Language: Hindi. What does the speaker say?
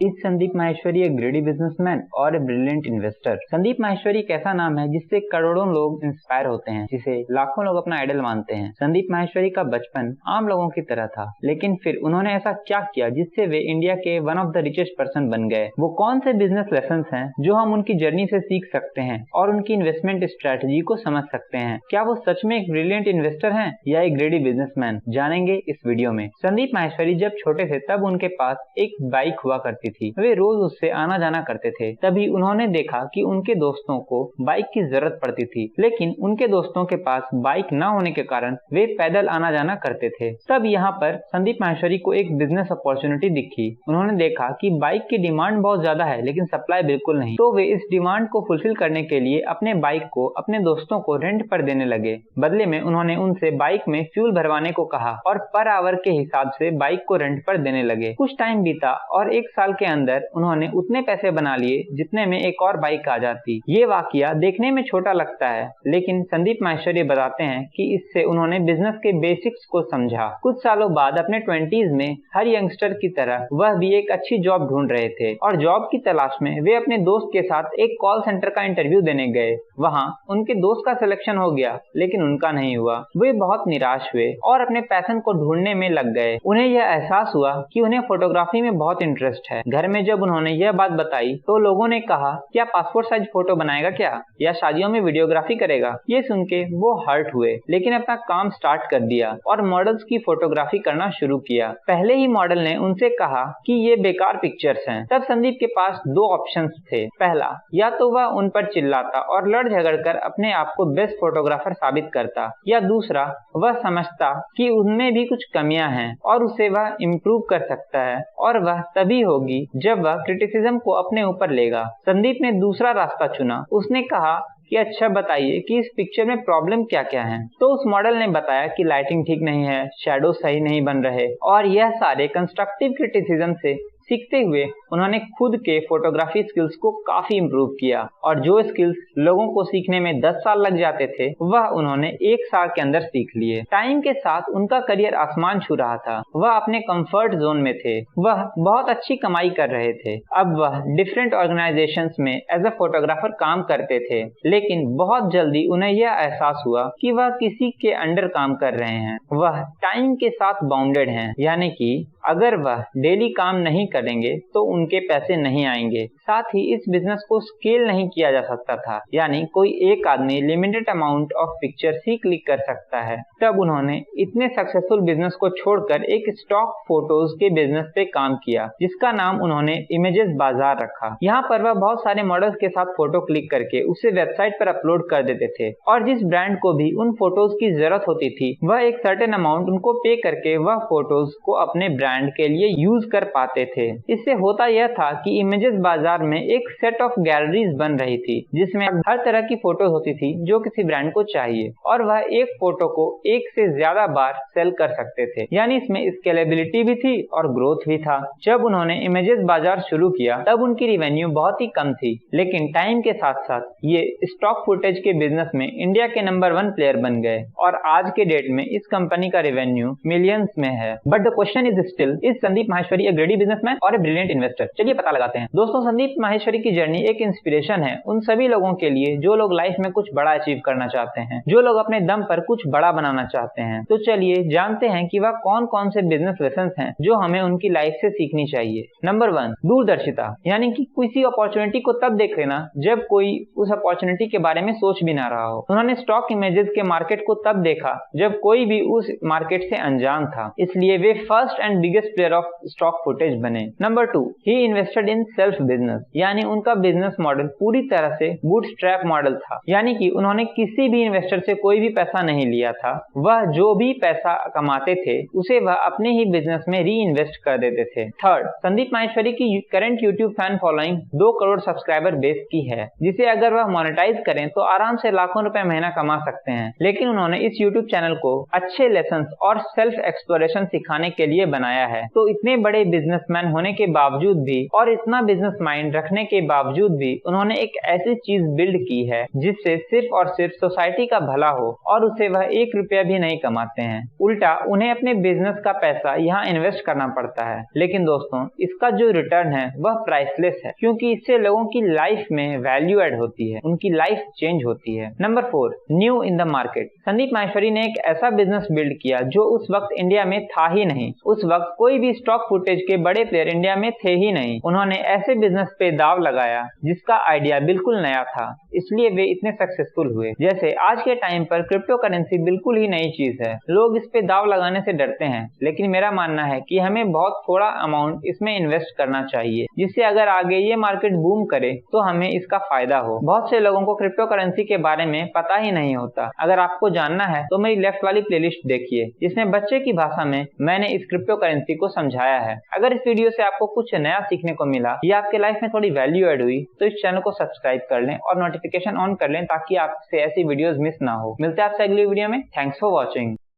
इज संदीप माहेश्वरी एक ग्रेडी बिजनेसमैन और a brilliant investor? Sandeep Maheshwari एक ऐसा नाम है जिससे करोड़ों लोग इंस्पायर होते हैं, जिसे लाखों लोग अपना आइडल मानते हैं। संदीप माहेश्वरी का बचपन आम लोगों की तरह था, लेकिन फिर उन्होंने ऐसा क्या किया जिससे वे इंडिया के one of the richest person बन गए। वो कौन से बिजनेस लेसन हैं जो हम उनकी जर्नी से सीख सकते हैं और उनकी इन्वेस्टमेंट स्ट्रेटजी को समझ सकते हैं? क्या वो सच में एक ब्रिलियंट इन्वेस्टर हैं या एक ग्रेडी बिजनेसमैन? जानेंगे इस वीडियो में। संदीप माहेश्वरी जब छोटे थे तब उनके पास एक बाइक हुआ करती थी। वे रोज उससे आना जाना करते थे। तभी उन्होंने देखा कि उनके दोस्तों को बाइक की जरूरत पड़ती थी, लेकिन उनके दोस्तों के पास बाइक न होने के कारण वे पैदल आना जाना करते थे। तब यहाँ पर संदीप माहेश्वरी को एक बिजनेस अपॉर्चुनिटी दिखी। उन्होंने देखा कि बाइक की डिमांड बहुत ज्यादा है लेकिन सप्लाई बिल्कुल नहीं, तो वे इस डिमांड को फुलफिल करने के लिए अपने बाइक को अपने दोस्तों को रेंट पर देने लगे। बदले में उन्होंने उनसे बाइक में फ्यूल भरवाने को कहा और पर आवर के हिसाब से बाइक को रेंट पर देने लगे। कुछ टाइम बीता और 1 साल के अंदर उन्होंने उतने पैसे बना लिए जितने में एक और बाइक आ जाती। ये वाकया देखने में छोटा लगता है, लेकिन संदीप माहेश्वरी बताते हैं कि इससे उन्होंने बिजनेस के बेसिक्स को समझा। कुछ सालों बाद अपने 20s में हर यंगस्टर की तरह वह भी एक अच्छी जॉब ढूंढ रहे थे और जॉब की तलाश में वे अपने दोस्त के साथ एक कॉल सेंटर का इंटरव्यू देने गए। वहाँ उनके दोस्त का सिलेक्शन हो गया, लेकिन उनका नहीं हुआ। वे बहुत निराश हुए और अपने पैशन को ढूंढने में लग गए। उन्हें यह एहसास हुआ कि उन्हें फोटोग्राफी में बहुत इंटरेस्ट है। घर में जब उन्होंने यह बात बताई तो लोगों ने कहा, क्या पासपोर्ट साइज फोटो बनाएगा क्या, या शादियों में वीडियोग्राफी करेगा? ये सुन के वो हर्ट हुए, लेकिन अपना काम स्टार्ट कर दिया और मॉडल्स की फोटोग्राफी करना शुरू किया। पहले ही मॉडल ने उनसे कहा कि ये बेकार पिक्चर्स हैं। तब संदीप के पास 2 ऑप्शंस थे। पहला, या तो वह उन पर चिल्लाता और लड़ झगड़ कर अपने आप को बेस्ट फोटोग्राफर साबित करता, या दूसरा, वह समझता कि उनमें भी कुछ कमियां हैं और उसे वह इम्प्रूव कर सकता है, और वह तभी होगी जब वह क्रिटिसिज्म को अपने ऊपर लेगा। संदीप ने दूसरा रास्ता चुना। उसने कहा कि अच्छा बताइए कि इस पिक्चर में प्रॉब्लम क्या क्या है। तो उस मॉडल ने बताया कि लाइटिंग ठीक नहीं है, शैडो सही नहीं बन रहे, और यह सारे कंस्ट्रक्टिव क्रिटिसिज्म से सीखते हुए उन्होंने खुद के फोटोग्राफी स्किल्स को काफी इम्प्रूव किया, और जो स्किल्स लोगों को सीखने में 10 साल लग जाते थे वह उन्होंने 1 साल के अंदर सीख लिए। टाइम के साथ उनका करियर आसमान छू रहा था। वह अपने कंफर्ट जोन में थे। वह बहुत अच्छी कमाई कर रहे थे। अब वह डिफरेंट ऑर्गेनाइजेशंस में एज अ फोटोग्राफर काम करते थे, लेकिन बहुत जल्दी उन्हें यह एहसास हुआ कि वह किसी के अंडर काम कर रहे हैं। वह टाइम के साथ बाउंडेड हैं, यानी कि अगर वह डेली काम नहीं करेंगे तो उनके पैसे नहीं आएंगे। साथ ही इस बिजनेस को स्केल नहीं किया जा सकता था, यानी कोई एक आदमी limited amount of pictures he click कर सकता है। तब उन्होंने इतने सक्सेसफुल बिजनेस को छोड़कर एक स्टॉक फोटोज के बिजनेस पे काम किया, जिसका नाम उन्होंने इमेजेस बाजार रखा। यहाँ पर वह बहुत सारे मॉडल्स के साथ फोटो क्लिक करके उसे वेबसाइट पर अपलोड कर देते थे, और जिस ब्रांड को भी उन फोटोज की जरूरत होती थी वह एक सर्टेन अमाउंट उनको पे करके वह फोटोज को अपने ब्रांड के लिए यूज कर पाते थे। इससे होता यह था कि इमेजेस बाजार में एक सेट ऑफ गैलरीज बन रही थी, जिसमें हर तरह की फोटोज होती थी जो किसी ब्रांड को चाहिए, और वह एक फोटो को एक से ज्यादा बार सेल कर सकते थे। यानी इसमें स्केलेबिलिटी भी थी और ग्रोथ भी था। जब उन्होंने इमेजेस बाजार शुरू किया तब उनकी रिवेन्यू बहुत ही कम थी, लेकिन टाइम के साथ साथ ये स्टॉक फुटेज के बिजनेस में इंडिया के नंबर 1 प्लेयर बन गए, और आज के डेट में इस कंपनी का रेवेन्यू मिलियंस में है। But the question is still, is Sandeep Maheshwari एक ग्रेडी बिजनेसमैन और ए ब्रिलियंट इन्वेस्टर? चलिए पता लगाते हैं। दोस्तों, संदीप माहेश्वरी की जर्नी एक इंस्पिरेशन है उन सभी लोगों के लिए जो लोग लाइफ में कुछ बड़ा अचीव करना चाहते हैं, जो लोग अपने दम पर कुछ बड़ा बनाना चाहते हैं। तो चलिए जानते हैं कि वह कौन कौन से बिजनेस लेसन हैं जो हमें उनकी लाइफ से सीखनी चाहिए। नंबर 1, दूरदर्शिता, यानी कि किसी अपॉर्चुनिटी को तब देख लेना जब कोई उस अपॉर्चुनिटी के बारे में सोच भी ना रहा हो। उन्होंने स्टॉक इमेजेस के मार्केट को तब देखा जब कोई भी उस मार्केट से अनजान था, इसलिए वे first and biggest player of stock footage बने। Number 2, he invested in self business, यानी उनका बिजनेस मॉडल पूरी तरह से बूटस्ट्रैप मॉडल था, यानी कि उन्होंने किसी भी इन्वेस्टर से कोई भी पैसा नहीं लिया था। वह जो भी पैसा कमाते थे उसे वह अपने ही बिजनेस में री इन्वेस्ट कर देते थे। थर्ड, संदीप माहेश्वरी की current YouTube fan following 2 crore subscriber base की है, जिसे अगर वह मोनेटाइज करें तो आराम से लाखों रुपए महीना कमा सकते हैं। लेकिन उन्होंने इस यूट्यूब चैनल को अच्छे लेसन और सेल्फ एक्सप्लोरेशन सिखाने के लिए बनाया कमाया है। तो इतने बड़े बिजनेसमैन होने के बावजूद भी और इतना बिजनेस माइंड रखने के बावजूद भी उन्होंने एक ऐसी चीज बिल्ड की है जिससे सिर्फ और सिर्फ सोसाइटी का भला हो, और उसे वह 1 रुपया भी नहीं कमाते हैं। उल्टा उन्हें अपने बिजनेस का पैसा यहाँ इन्वेस्ट करना पड़ता है, लेकिन दोस्तों इसका जो रिटर्न है वह प्राइसलेस है, क्योंकि इससे लोगों की लाइफ में वैल्यू एड होती है, उनकी लाइफ चेंज होती है। Number 4, new in the market. Sandeep Maheshwari ने एक ऐसा बिजनेस बिल्ड किया जो उस वक्त इंडिया में था ही नहीं। उस वक्त कोई भी स्टॉक फुटेज के बड़े प्लेयर इंडिया में थे ही नहीं। उन्होंने ऐसे बिजनेस पे दाव लगाया जिसका आइडिया बिल्कुल नया था, इसलिए वे इतने सक्सेसफुल हुए। जैसे आज के टाइम पर क्रिप्टो करेंसी बिल्कुल ही नई चीज है, लोग इस पे दाव लगाने से डरते हैं, लेकिन मेरा मानना है कि हमें बहुत थोड़ा अमाउंट इसमें इन्वेस्ट करना चाहिए, जिससे अगर आगे ये मार्केट बूम करे तो हमें इसका फायदा हो। बहुत से लोगों को क्रिप्टो करेंसी के बारे में पता ही नहीं होता। अगर आपको जानना है तो मेरी लेफ्ट वाली प्लेलिस्ट देखिए, जिसमें बच्चे की भाषा में मैंने इस क्रिप्टो करेंसी को समझाया है। अगर इस वीडियो से आपको कुछ नया सीखने को मिला या आपके लाइफ में थोड़ी वैल्यू ऐड हुई तो इस चैनल को सब्सक्राइब कर लें और नोटिफिकेशन ऑन कर लें ताकि आपसे ऐसी वीडियोस मिस ना हो। मिलते हैं आपसे अगली वीडियो में। Thanks for watching.